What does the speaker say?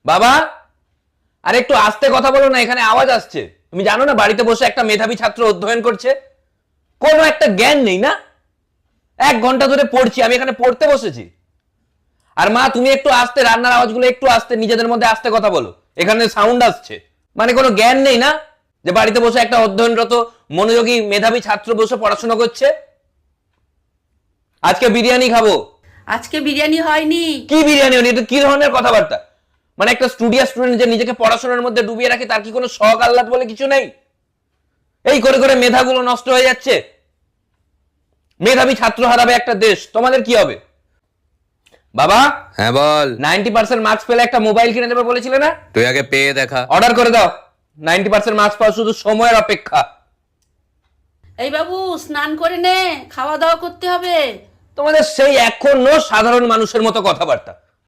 বাবা, আরে একটু আস্তে কথা বলো না, এখানে আওয়াজ আসছে। তুমি জানো না বাড়িতে বসে একটা মেধাবী ছাত্র অধ্যয়ন করছে? কোনো একটা জ্ঞান নেই না। 1 ঘন্টা ধরে পড়ছি, আমি এখানে পড়তে বসেছি। আর মা, তুমি একটু আস্তে, রান্নার আওয়াজগুলো একটু আস্তে, নিজেদের মধ্যে আস্তে কথা বলো, এখানে সাউন্ড আসছে। মানে কোনো জ্ঞান নেই না যে বাড়িতে বসে একটা অধ্যয়নরত মনোযোগী মেধাবী ছাত্র বসে পড়াশোনা করছে। আজকে বিরিয়ানি খাবো। আজকে বিরিয়ানি হয়নি। কি বিরিয়ানি হয়নি? এটা কি ধরনের কথাবার্তা? মানে একটা স্টুডেন্ট যে নিজেকে পড়াশোনার মধ্যে ডুবিয়ে রাখে, তার কি কোনো শখ আহ্লাদ বলে কিছু নেই? এই করে করে মেধাগুলো নষ্ট হয়ে যাচ্ছে। মেধাবী ছাত্র হারাবে একটা দেশ, তোমাদের কি হবে? বাবা, হ্যাঁ বল। 90% মার্কস পেলে একটা মোবাইল কিনে দেবে বলেছিলে না? তুই আগে পেয়ে দেখা। অর্ডার করে দাও। 90% মার্কস পাওয়া শুধু সময়ের অপেক্ষা। এই বাবু, স্নান করে নে, খাওয়া দাওয়া করতে হবে। তোমাদের সেই এখনো সাধারণ মানুষের মতো কথাবার্তা।